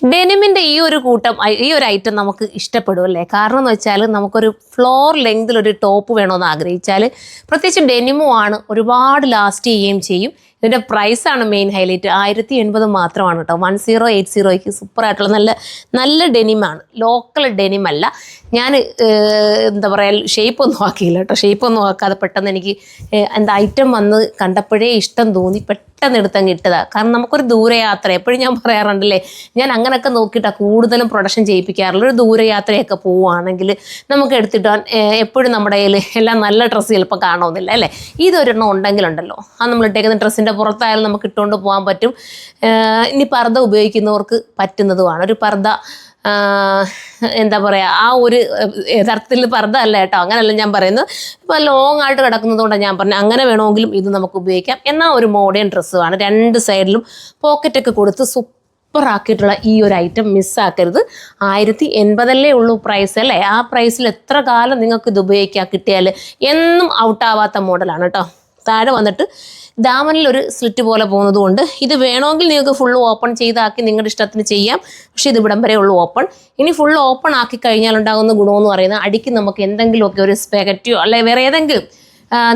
ഡെനിമിൻ്റെ ഈ ഒരു കൂട്ടം ഈ ഒരു ഐറ്റം നമുക്ക് ഇഷ്ടപ്പെടും അല്ലേ? കാരണം എന്ന് വെച്ചാൽ നമുക്കൊരു ഫ്ലോർ ലെങ്തിൽ ഒരു ടോപ്പ് വേണമെന്ന് ആഗ്രഹിച്ചാൽ, പ്രത്യേകിച്ച് ഡെനിമും ആണ്, ഒരുപാട് ലാസ്റ്റ് ചെയ്യുകയും ചെയ്യും. ഇതിൻ്റെ പ്രൈസാണ് മെയിൻ ഹൈലൈറ്റ്. 1080 മാത്രമാണ് കേട്ടോ. 1080ക്ക് സൂപ്പറായിട്ടുള്ള നല്ല ഡെനിമാണ്, ലോക്കൽ ഡെനിമല്ല. ഞാൻ എന്താ പറയുക, ഷേപ്പൊന്നും ആക്കിയില്ല കേട്ടോ. ഷേപ്പൊന്നും ആക്കാതെ പെട്ടെന്ന് എനിക്ക് എന്താ ഐറ്റം വന്ന് കണ്ടപ്പോഴേ ഇഷ്ടം തോന്നി, പെട്ടെന്ന് എടുത്തങ്ങ് ഇട്ടതാണ്. കാരണം നമുക്കൊരു ദൂരയാത്ര, എപ്പോഴും ഞാൻ പറയാറുണ്ടല്ലേ, ഞാൻ അങ്ങനെയൊക്കെ നോക്കിയിട്ടാണ് കൂടുതലും പ്രൊഡക്ഷൻ ചെയ്യിപ്പിക്കാറുള്ളൂ. ഒരു ദൂരയാത്രയൊക്കെ പോവുകയാണെങ്കിൽ നമുക്ക് എടുത്തിട്ടാൻ എപ്പോഴും നമ്മുടെ കയ്യിൽ എല്ലാം നല്ല ഡ്രസ്സ് ചിലപ്പോൾ കാണുമെന്നില്ല അല്ലേ. ഇതൊരെണ്ണം ഉണ്ടെങ്കിലുണ്ടല്ലോ, അത് നമ്മൾ ഇട്ടേക്കുന്ന ഡ്രസ്സിൻ്റെ പുറത്തായാലും നമുക്ക് ഇട്ടുകൊണ്ട് പോകാൻ പറ്റും. ഇനി പർദ്ദ ഉപയോഗിക്കുന്നവർക്ക് പറ്റുന്നതുമാണ്. ഒരു പർദ്ദ എന്താ പറയുക, ആ ഒരു യഥാർത്ഥത്തിൽ പർദ്ദ അല്ല കേട്ടോ, അങ്ങനെയല്ല ഞാൻ പറയുന്നത്. ഇപ്പോൾ ലോങ് ആയിട്ട് കിടക്കുന്നത് കൊണ്ടാണ് ഞാൻ പറഞ്ഞത്. അങ്ങനെ വേണമെങ്കിലും ഇത് നമുക്ക് ഉപയോഗിക്കാം. എന്നാൽ ഒരു മോഡേൺ ഡ്രസ്സുമാണ്. രണ്ട് സൈഡിലും പോക്കറ്റൊക്കെ കൊടുത്ത് സൂപ്പറാക്കിയിട്ടുള്ള ഈ ഒരു ഐറ്റം മിസ്സാക്കരുത്. 1080 ഉള്ളൂ പ്രൈസ് അല്ലേ. ആ പ്രൈസിൽ എത്ര കാലം നിങ്ങൾക്ക് ഇത് ഉപയോഗിക്കാൻ കിട്ടിയാൽ എന്നും ഔട്ടാവാത്ത മോഡലാണ് കേട്ടോ. താഴെ വന്നിട്ട് ദാമനിൽ ഒരു സ്ലിറ്റ് പോലെ പോകുന്നത് കൊണ്ട് ഇത് വേണമെങ്കിൽ നിങ്ങൾക്ക് ഫുള്ള് ഓപ്പൺ ചെയ്താക്കി നിങ്ങളുടെ ഇഷ്ടത്തിന് ചെയ്യാം. പക്ഷേ ഇത് ഇവിടം വരെ ഉള്ളൂ ഓപ്പൺ. ഇനി ഫുള്ള് ഓപ്പൺ ആക്കി കഴിഞ്ഞാൽ ഉണ്ടാകുന്ന ഗുണമെന്ന് പറയുന്നത്, അടിക്ക് നമുക്ക് എന്തെങ്കിലുമൊക്കെ ഒരു സ്പെഗറ്റിയോ അല്ലെ വേറെ ഏതെങ്കിലും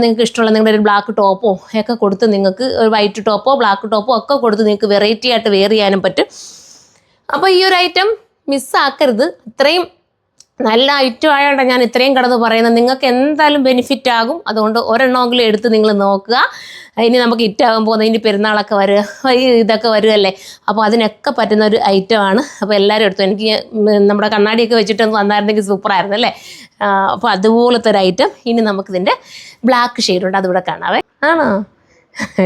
നിങ്ങൾക്ക് ഇഷ്ടമുള്ള നിങ്ങളുടെ ഒരു ബ്ലാക്ക് ടോപ്പോ ഒക്കെ കൊടുത്ത്, നിങ്ങൾക്ക് ഒരു വൈറ്റ് ടോപ്പോ ബ്ലാക്ക് ടോപ്പോ ഒക്കെ കൊടുത്ത് നിങ്ങൾക്ക് വെറൈറ്റി ആയിട്ട് വെയർ ചെയ്യാനും പറ്റും. അപ്പോൾ ഈ ഒരു ഐറ്റം മിസ്സാക്കരുത്. ഇത്രയും നല്ല ഐറ്റം ആയതുകൊണ്ട് ഞാൻ ഇത്രയും കടന്ന് പറയുന്നത്. നിങ്ങൾക്ക് എന്തായാലും ബെനിഫിറ്റ് ആകും. അതുകൊണ്ട് ഒരെണ്ണമെങ്കിലും എടുത്ത് നിങ്ങൾ നോക്കുക. ഇനി നമുക്ക് ഹിറ്റാകാൻ പോകുന്നത്, ഇനി പെരുന്നാളൊക്കെ വരിക, ഇതൊക്കെ വരുമല്ലേ, അപ്പോൾ അതിനൊക്കെ പറ്റുന്ന ഒരു ഐറ്റമാണ്. അപ്പോൾ എല്ലാവരും എടുത്തു. എനിക്ക് നമ്മുടെ കണ്ണാടിയൊക്കെ വെച്ചിട്ടൊന്ന് വന്നായിരുന്നെങ്കിൽ സൂപ്പറായിരുന്നു അല്ലേ. അപ്പോൾ അതുപോലത്തെ ഒരു ഐറ്റം. ഇനി നമുക്കിതിൻ്റെ ബ്ലാക്ക് ഷെയ്ഡുണ്ട്, അതിവിടെ കാണാവേ. ആണോ?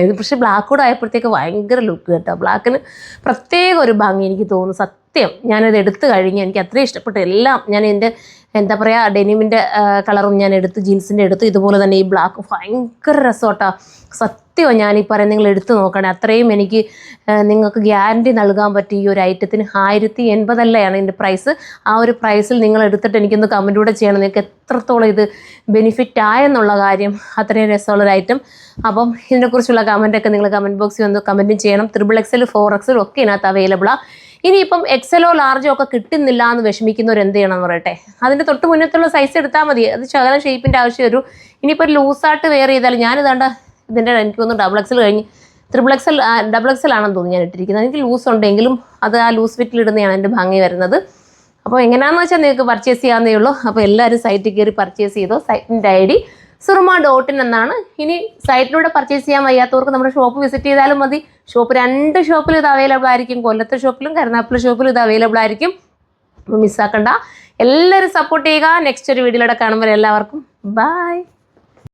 ഇത് പക്ഷേ ബ്ലാക്ക് കൂടെ ആയപ്പോഴത്തേക്ക് ഭയങ്കര ലുക്ക് കേട്ടോ. ബ്ലാക്കിന് പ്രത്യേക ഒരു ഭംഗി എനിക്ക് തോന്നുന്നു. സത്യം ഞാനത് എടുത്തു കഴിഞ്ഞ് എനിക്ക് അത്രയും ഇഷ്ടപ്പെട്ടു. എല്ലാം ഞാൻ എൻ്റെ എന്താ പറയുക, ഡെനിമിൻ്റെ കളറും ഞാൻ എടുത്ത്, ജീൻസിൻ്റെ എടുത്ത്, ഇതുപോലെ തന്നെ ഈ ബ്ലാക്ക് ഭയങ്കര രസമാട്ടോ. സത്യമോ ഞാനീ പറയാം, നിങ്ങൾ എടുത്ത് നോക്കണേ. അത്രയും എനിക്ക് നിങ്ങൾക്ക് ഗ്യാരണ്ടി നൽകാൻ പറ്റിയ ഈ ഒരു ഐറ്റത്തിന് 1080 ഇതിൻ്റെ പ്രൈസ്. ആ ഒരു പ്രൈസിൽ നിങ്ങൾ എടുത്തിട്ട് എനിക്കൊന്ന് കമൻറ്റൂടെ ചെയ്യണം, നിങ്ങൾക്ക് എത്രത്തോളം ഇത് ബെനിഫിറ്റ് ആയെന്നുള്ള കാര്യം. അത്രയും രസമുള്ളൊരു ഐറ്റം. അപ്പം ഇതിനെക്കുറിച്ചുള്ള കമൻറ്റൊക്കെ നിങ്ങൾ കമൻറ്റ് ബോക്സിൽ വന്ന് കമൻറ്റും ചെയ്യണം. XXL 4XL ഒക്കെ ഇതിനകത്ത് അവൈലബിളാണ്. ഇനിയിപ്പം XLോ ലാർജോ ഒക്കെ കിട്ടുന്നില്ല എന്ന് വിഷമിക്കുന്നവർ എന്ത് ചെയ്യണമെന്ന് പറയട്ടെ, അതിൻ്റെ തൊട്ട് മുന്നത്തുള്ള സൈസ് എടുത്താൽ മതി. അത് ശകലം ഷേപ്പിൻ്റെ ആവശ്യം വരും. ഇനിയിപ്പോൾ ഒരു ലൂസായിട്ട് വെയർ ചെയ്താൽ, ഞാനിതാണ്ട ഇതിൻ്റെ എനിക്ക് തോന്നുന്നു XXL കഴിഞ്ഞ് XXL ആണെന്ന് തോന്നുന്നു ഞാൻ ഇട്ടിരിക്കുന്നത്. എനിക്ക് ലൂസ് ഉണ്ടെങ്കിലും അത് ആ ലൂസ് ഫിറ്റിൽ ഇടുന്നതാണ് എൻ്റെ ഭംഗി വരുന്നത്. അപ്പോൾ എങ്ങനെയാണെന്ന് വെച്ചാൽ നിങ്ങൾക്ക് പർച്ചേസ് ചെയ്യാവുന്നേ ഉള്ളൂ. അപ്പോൾ എല്ലാവരും സൈറ്റിൽ കയറി പർച്ചേസ് ചെയ്തോ. സൈറ്റിൻ്റെ ID surma.in എന്നാണ്. ഇനി സൈറ്റിലൂടെ പർച്ചേസ് ചെയ്യാൻ വയ്യാത്തവർക്ക് നമ്മുടെ ഷോപ്പ് വിസിറ്റ് ചെയ്താലും മതി. ഷോപ്പ് 2 ഷോപ്പിലും ഇത് അവൈലബിൾ ആയിരിക്കും. കൊല്ലത്തെ ഷോപ്പിലും കരുനാഗപ്പള്ളി ഷോപ്പിലും ഇത് അവൈലബിൾ ആയിരിക്കും. അപ്പോൾ മിസ്സാക്കണ്ട. എല്ലാവരും സപ്പോർട്ട് ചെയ്യുക. നെക്സ്റ്റ് ഒരു വീഡിയോയിലൂടെ കാണുമ്പോൾ എല്ലാവർക്കും ബൈ.